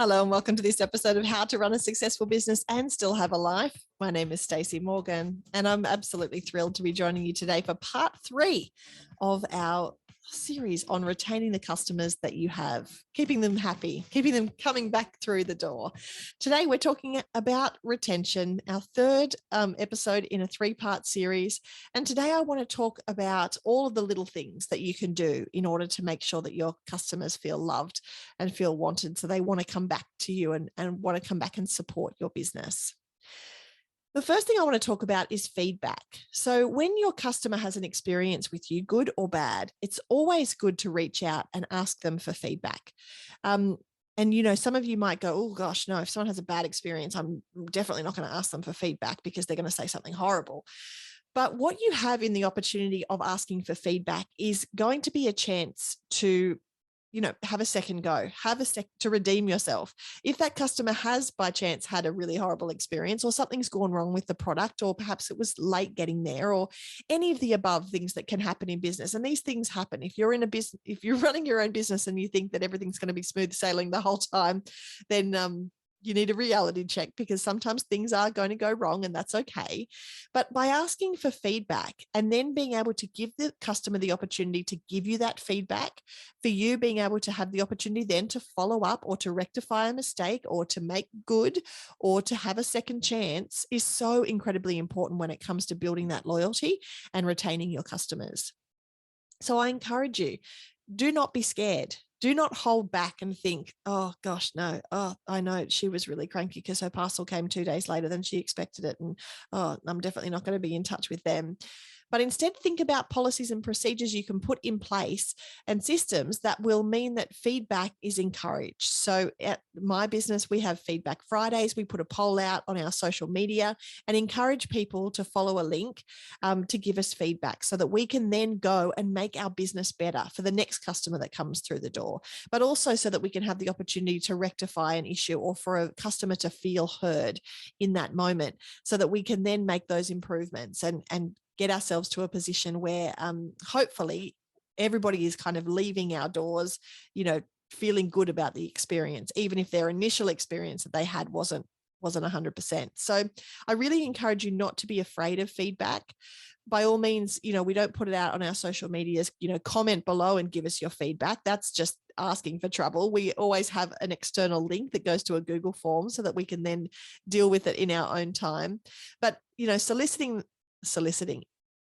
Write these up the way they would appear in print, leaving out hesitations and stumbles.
Hello and welcome to this episode of How to Run a Successful Business and Still Have a Life. My name is Stacey Morgan and I'm absolutely thrilled to be joining you today for part 3 of our series on retaining the customers that you have, keeping them happy, keeping them coming back through the door. Today we're talking about retention, our third episode in a 3-part series. And today I want to talk about all of the little things that you can do in order to make sure that your customers feel loved and feel wanted, so they want to come back to you and want to come back and support your business. The first thing I want to talk about is feedback. So when your customer has an experience with you, good or bad, it's always good to reach out and ask them for feedback. And, some of you might go, oh gosh, no, if someone has a bad experience, I'm definitely not going to ask them for feedback because they're going to say something horrible. But what you have in the opportunity of asking for feedback is going to be a chance to have a second go, to redeem yourself. If that customer has by chance had a really horrible experience, or something's gone wrong with the product, or perhaps it was late getting there, or any of the above things that can happen in business. And these things happen. If you're in a business, if you're running your own business and you think that everything's going to be smooth sailing the whole time, then you need a reality check, because sometimes things are going to go wrong and that's okay. But by asking for feedback and then being able to give the customer the opportunity to give you that feedback, for you being able to have the opportunity then to follow up or to rectify a mistake or to make good or to have a second chance is so incredibly important when it comes to building that loyalty and retaining your customers. So I encourage you, do not be scared. Do not hold back and think, oh gosh, no, I know she was really cranky because her parcel came 2 days later than she expected it. And I'm definitely not going to be in touch with them. But instead, think about policies and procedures you can put in place and systems that will mean that feedback is encouraged. So at my business, we have Feedback Fridays. We put a poll out on our social media and encourage people to follow a link to give us feedback, so that we can then go and make our business better for the next customer that comes through the door, but also so that we can have the opportunity to rectify an issue or for a customer to feel heard in that moment, so that we can then make those improvements and get ourselves to a position where hopefully everybody is kind of leaving our doors, feeling good about the experience, even if their initial experience that they had wasn't 100%. So I really encourage you not to be afraid of feedback. By all means, we don't put it out on our social medias, comment below and give us your feedback. That's just asking for trouble. We always have an external link that goes to a Google form so that we can then deal with it in our own time. But,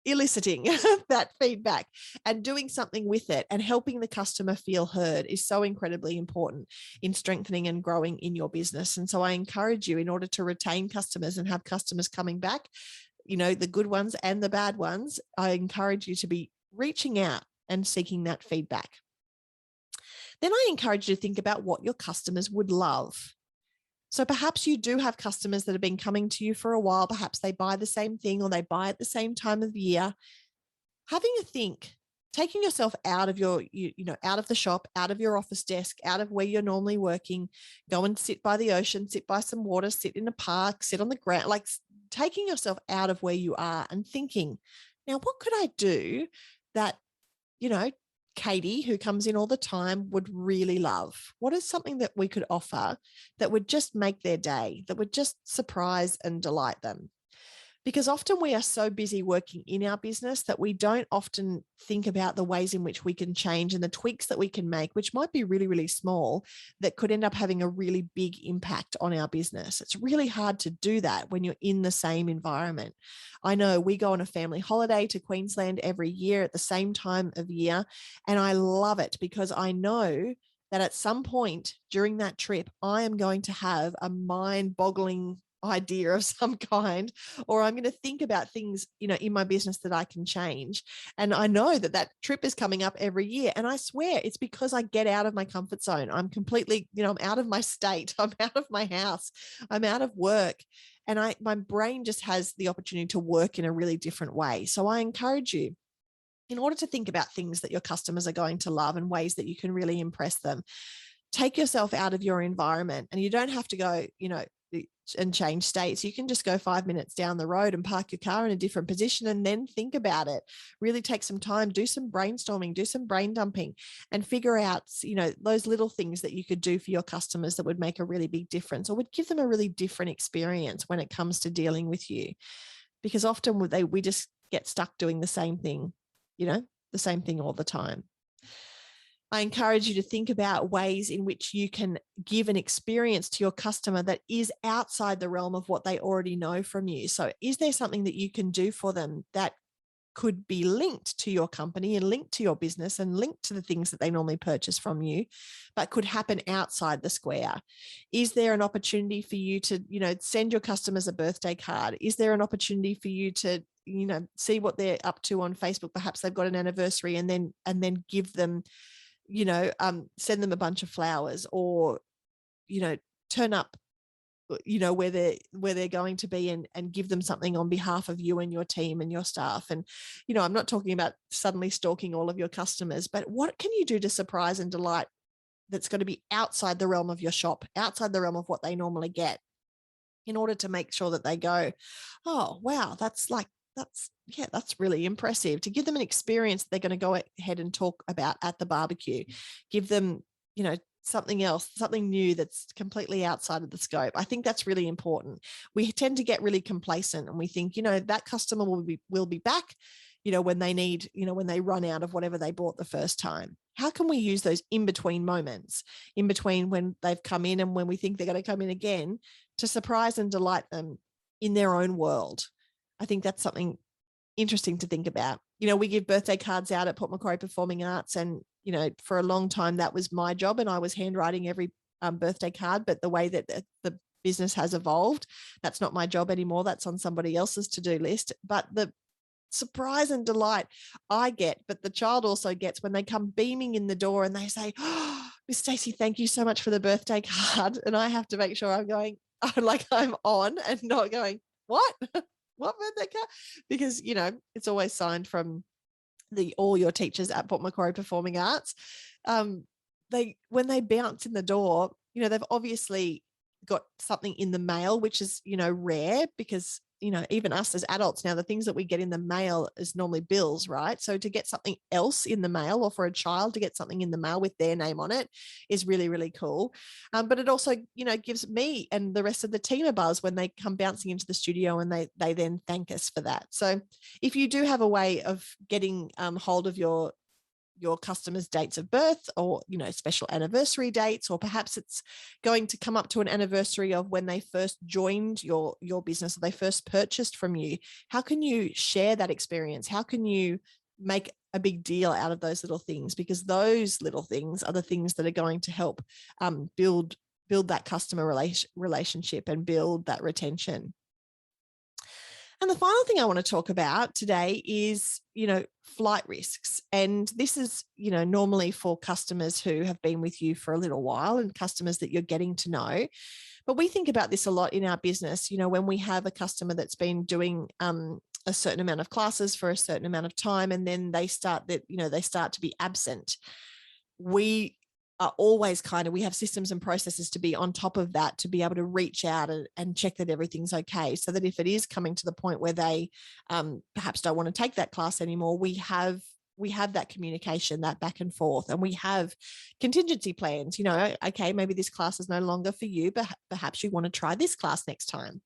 eliciting that feedback and doing something with it and helping the customer feel heard is so incredibly important in strengthening and growing in your business. And so I encourage you, in order to retain customers and have customers coming back, the good ones and the bad ones, I encourage you to be reaching out and seeking that feedback. Then I encourage you to think about what your customers would love. So perhaps you do have customers that have been coming to you for a while. Perhaps they buy the same thing or they buy at the same time of year. Having a think, taking yourself out of out of the shop, out of your office desk, out of where you're normally working, go and sit by the ocean, sit by some water, sit in a park, sit on the ground, like taking yourself out of where you are and thinking, now, what could I do that, Katie, who comes in all the time, would really love? What is something that we could offer that would just make their day, that would just surprise and delight them? Because often we are so busy working in our business that we don't often think about the ways in which we can change and the tweaks that we can make, which might be really, really small, that could end up having a really big impact on our business. It's really hard to do that when you're in the same environment. I know we go on a family holiday to Queensland every year at the same time of year, and I love it because I know that at some point during that trip, I am going to have a mind-boggling idea of some kind, or I'm going to think about things, in my business that I can change. And I know that that trip is coming up every year. And I swear it's because I get out of my comfort zone. I'm completely, I'm out of my state. I'm out of my house. I'm out of work. And my brain just has the opportunity to work in a really different way. So I encourage you, in order to think about things that your customers are going to love and ways that you can really impress them, take yourself out of your environment. And you don't have to go, and change states. You can just go 5 minutes down the road and park your car in a different position and then think about it. Really take some time, do some brainstorming, do some brain dumping, and figure out, those little things that you could do for your customers that would make a really big difference or would give them a really different experience when it comes to dealing with you. Because often we just get stuck doing the same thing, the same thing all the time. I encourage you to think about ways in which you can give an experience to your customer that is outside the realm of what they already know from you. So is there something that you can do for them that could be linked to your company and linked to your business and linked to the things that they normally purchase from you, but could happen outside the square? Is there an opportunity for you to, send your customers a birthday card? Is there an opportunity for you to, see what they're up to on Facebook? Perhaps they've got an anniversary and then give them, send them a bunch of flowers, or, turn up, where they're going to be and give them something on behalf of you and your team and your staff. And, I'm not talking about suddenly stalking all of your customers, but what can you do to surprise and delight that's going to be outside the realm of your shop, outside the realm of what they normally get, in order to make sure that they go, oh, wow, that's really impressive, to give them an experience that they're going to go ahead and talk about at the barbecue. Give them, something else, something new that's completely outside of the scope. I think that's really important. We tend to get really complacent and we think, that customer will be back, when they need, when they run out of whatever they bought the first time. How can we use those in-between moments, in between when they've come in and when we think they're going to come in again, to surprise and delight them in their own world? I think that's something interesting to think about. We give birthday cards out at Port Macquarie Performing Arts, and, for a long time that was my job, and I was handwriting every birthday card. But the way that the business has evolved, that's not my job anymore. That's on somebody else's to-do list. But the surprise and delight I get, but the child also gets, when they come beaming in the door and they say, oh, Miss Stacey, thank you so much for the birthday card. And I have to make sure I'm going, like I'm on and not going, what? What birthday card? Because, it's always signed from all your teachers at Port Macquarie Performing Arts. When they bounce in the door, they've obviously got something in the mail, which is, rare, because, even us as adults now, the things that we get in the mail is normally bills, right? So to get something else in the mail, or for a child to get something in the mail with their name on it, is really, really cool. But it also, gives me and the rest of the team a buzz when they come bouncing into the studio and they then thank us for that. So if you do have a way of getting hold of your customers' dates of birth, or, special anniversary dates, or perhaps it's going to come up to an anniversary of when they first joined your business, or they first purchased from you, how can you share that experience? How can you make a big deal out of those little things? Because those little things are the things that are going to help build that customer relationship and build that retention. And the final thing I want to talk about today is, flight risks. And this is, normally for customers who have been with you for a little while and customers that you're getting to know. But we think about this a lot in our business, when we have a customer that's been doing a certain amount of classes for a certain amount of time, and then they start to be absent. We are always we have systems and processes to be on top of that, to be able to reach out and check that everything's okay, so that if it is coming to the point where they perhaps don't want to take that class anymore, we have that communication, that back and forth, and we have contingency plans. Okay, maybe this class is no longer for you, but perhaps you want to try this class next time.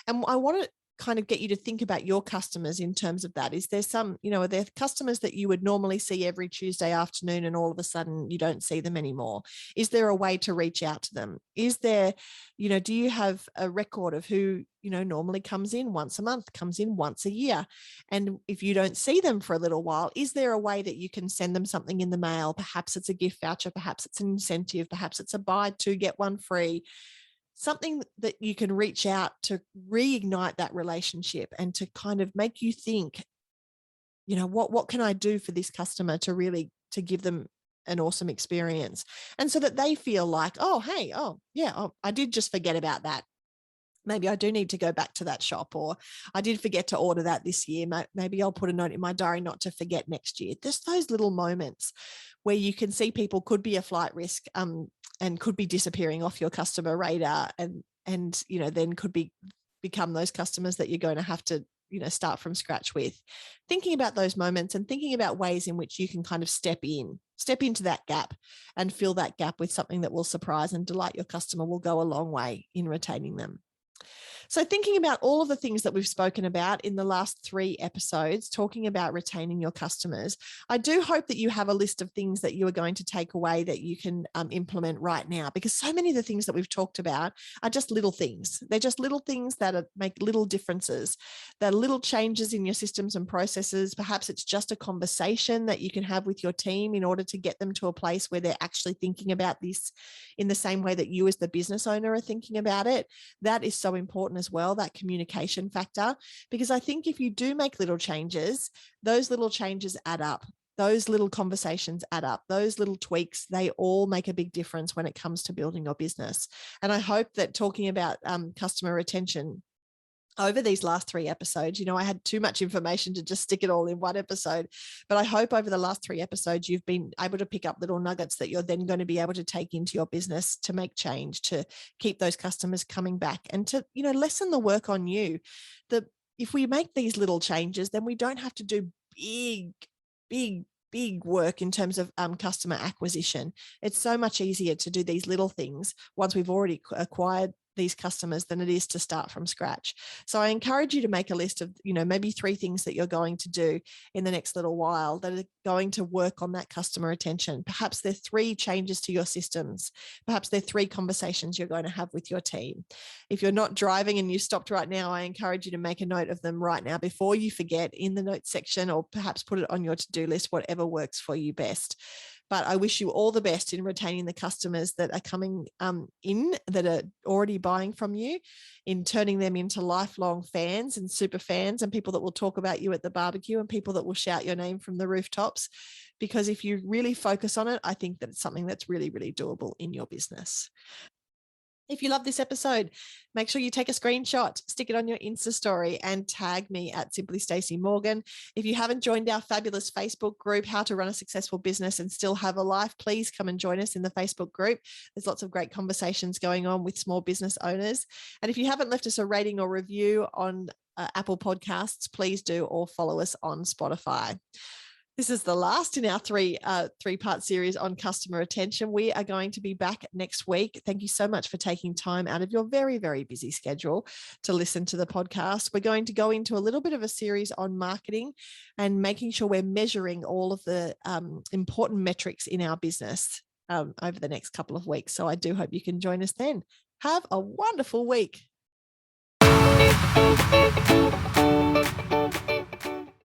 And I want to kind of get you to think about your customers in terms of that. Is there some, are there customers that you would normally see every Tuesday afternoon and all of a sudden you don't see them anymore? Is there a way to reach out to them? Is there, do you have a record of who, normally comes in once a month, comes in once a year? And if you don't see them for a little while, is there a way that you can send them something in the mail? Perhaps it's a gift voucher, perhaps it's an incentive, perhaps it's a buy two, get one free. Something that you can reach out to reignite that relationship and to kind of make you think, what can I do for this customer to give them an awesome experience? And so that they feel like, oh, hey, oh, yeah, oh, I did just forget about that. Maybe I do need to go back to that shop, or I did forget to order that this year. Maybe I'll put a note in my diary not to forget next year. Just those little moments where you can see people could be a flight risk and could be disappearing off your customer radar. And then could become those customers that you're going to have to start from scratch with. Thinking about those moments and thinking about ways in which you can kind of step into that gap and fill that gap with something that will surprise and delight your customer will go a long way in retaining them. So thinking about all of the things that we've spoken about in the last 3 episodes, talking about retaining your customers, I do hope that you have a list of things that you are going to take away that you can implement right now, because so many of the things that we've talked about are just little things. They're just little things that make little differences. They're little changes in your systems and processes. Perhaps it's just a conversation that you can have with your team in order to get them to a place where they're actually thinking about this in the same way that you as the business owner are thinking about it. That is so important as well, that communication factor, because I think if you do make little changes, those little changes add up. Those little conversations add up. Those little tweaks, they all make a big difference when it comes to building your business. And I hope that talking about customer retention over these last 3 episodes, I had too much information to just stick it all in one episode, but I hope over the last 3 episodes, you've been able to pick up little nuggets that you're then going to be able to take into your business to make change, to keep those customers coming back, and to, lessen the work on you. If we make these little changes, then we don't have to do big work in terms of customer acquisition. It's so much easier to do these little things once we've already acquired these customers than it is to start from scratch. So I encourage you to make a list of, maybe 3 things that you're going to do in the next little while that are going to work on that customer retention. Perhaps there are 3 changes to your systems. Perhaps there are 3 conversations you're going to have with your team. If you're not driving and you stopped right now, I encourage you to make a note of them right now before you forget in the notes section, or perhaps put it on your to-do list, whatever works for you best. But I wish you all the best in retaining the customers that are coming in, that are already buying from you, in turning them into lifelong fans and super fans, and people that will talk about you at the barbecue, and people that will shout your name from the rooftops. Because if you really focus on it, I think that it's something that's really, really doable in your business. If you love this episode, make sure you take a screenshot, stick it on your Insta story, and tag me at Simply Stacey Morgan. If you haven't joined our fabulous Facebook group, How to Run a Successful Business and Still Have a Life, please come and join us in the Facebook group. There's lots of great conversations going on with small business owners. And if you haven't left us a rating or review on Apple Podcasts, please do, or follow us on Spotify. This is the last in our three-part series on customer retention. We are going to be back next week. Thank you so much for taking time out of your very, very busy schedule to listen to the podcast. We're going to go into a little bit of a series on marketing and making sure we're measuring all of the important metrics in our business over the next couple of weeks. So I do hope you can join us then. Have a wonderful week.